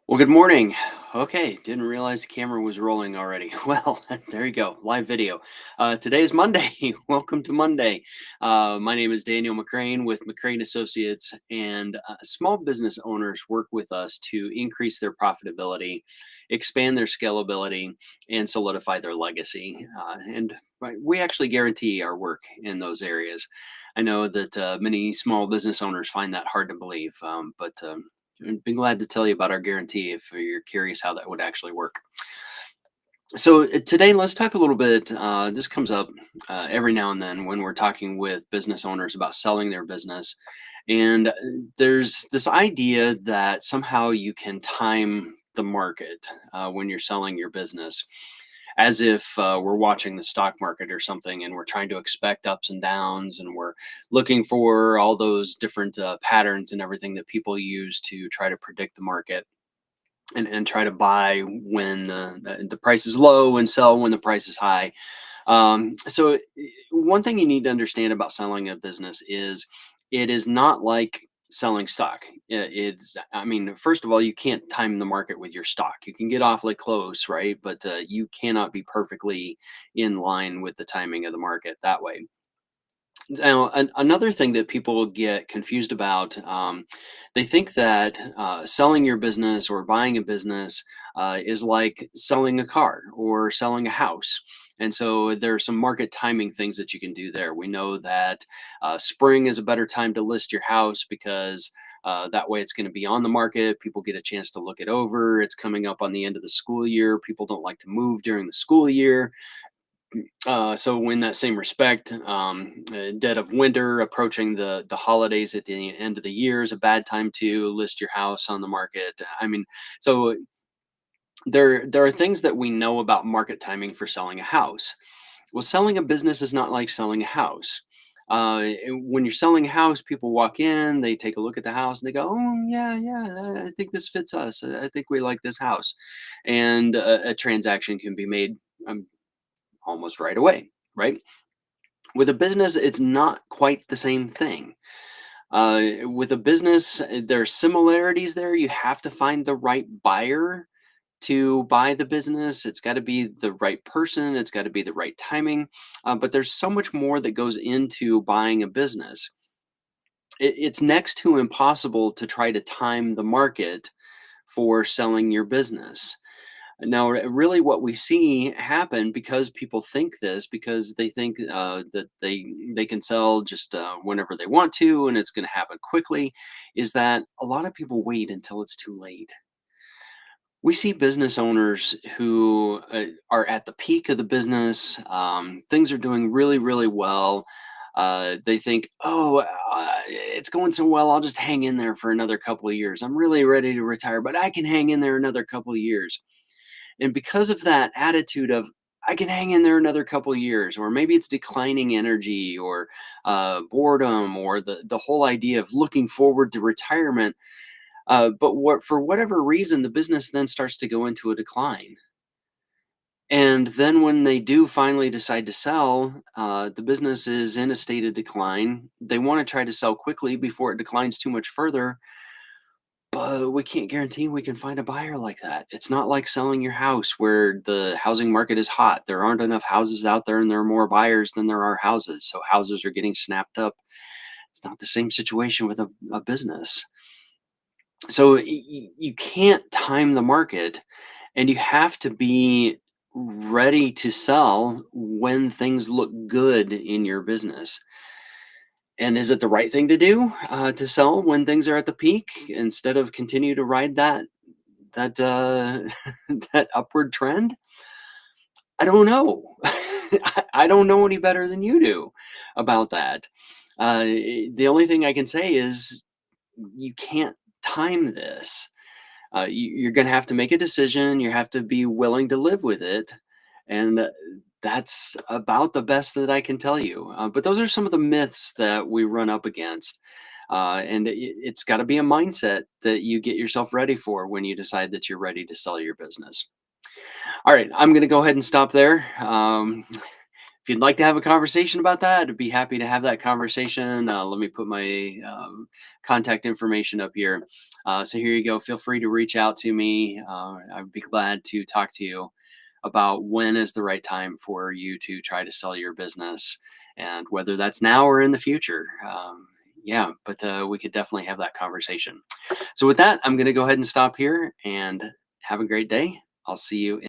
Well, good morning. Okay, didn't realize the camera was rolling already. Well, there you go, live video. Today is Monday. Welcome to Monday. My name is Daniel McCrane with McCrane Associates, and small business owners work with us to increase their profitability, expand their scalability, and solidify their legacy. We actually guarantee our work in those areas. I know that many small business owners find that hard to believe, but I'd be glad to tell you about our guarantee if you're curious how that would actually work. So today, let's talk a little bit. This comes up every now and then when we're talking with business owners about selling their business, and there's this idea that somehow you can time the market when you're selling your business, as if we're watching the stock market or something, and we're trying to expect ups and downs, and we're looking for all those different patterns and everything that people use to try to predict the market and try to buy when the price is low and sell when the price is high. One thing you need to understand about selling a business is it is not like selling stock. I mean, first of all, you can't time the market with your stock. You can get awfully close, right? But you cannot be perfectly in line with the timing of the market that way. Now, another thing that people get confused about, they think that selling your business or buying a business is like selling a car or selling a house. And so there are some market timing things that you can do there. We know that spring is a better time to list your house because that way it's going to be on the market. People get a chance to look it over. It's coming up on the end of the school year. People don't like to move during the school year. So in that same respect, dead of winter, approaching the holidays at the end of the year is a bad time to list your house on the market. I mean, so there are things that we know about market timing for selling a house. Well, selling a business is not like selling a house. When you're selling a house, people walk in, they take a look at the house, and they go, "Oh yeah, yeah, I think this fits us. I think we like this house," and a transaction can be made. Um, almost right away, right? With a business, it's not quite the same thing. With a business, there are similarities there. You have to find the right buyer to buy the business. It's got to be the right person. It's got to be the right timing. But there's so much more that goes into buying a business. It's next to impossible to try to time the market for selling your business. Now, really, what we see happen because people think this, because they think that they can sell just whenever they want to, and it's going to happen quickly, is that a lot of people wait until it's too late. We see business owners who are at the peak of the business. Things are doing really, really well. They think, oh, it's going so well. I'll just hang in there for another couple of years. I'm really ready to retire, but I can hang in there another couple of years. And because of that attitude of, I can hang in there another couple of years, or maybe it's declining energy or boredom or the whole idea of looking forward to retirement. But what for whatever reason, the business then starts to go into a decline. And then when they do finally decide to sell, the business is in a state of decline. They want to try to sell quickly before it declines too much further, but we can't guarantee we can find a buyer like that. It's not like selling your house where the housing market is hot. There aren't enough houses out there and there are more buyers than there are houses. So houses are getting snapped up. It's not the same situation with a business. So you can't time the market, and you have to be ready to sell when things look good in your business. And is it the right thing to do to sell when things are at the peak instead of continue to ride that that upward trend? I don't know. I don't know any better than you do about that. The only thing I can say is you can't time this. You're going to have to make a decision. You have to be willing to live with it, and that's about the best that I can tell you. But those are some of the myths that we run up against. And it's got to be a mindset that you get yourself ready for when you decide that you're ready to sell your business. All right, I'm going to go ahead and stop there. if you'd like to have a conversation about that, I'd be happy to have that conversation. Let me put my contact information up here. So here you go. Feel free to reach out to me. I'd be glad to talk to you about when is the right time for you to try to sell your business, and whether that's now or in the future. Yeah, but we could definitely have that conversation. So with that, I'm going to go ahead and stop here and have a great day. I'll see you.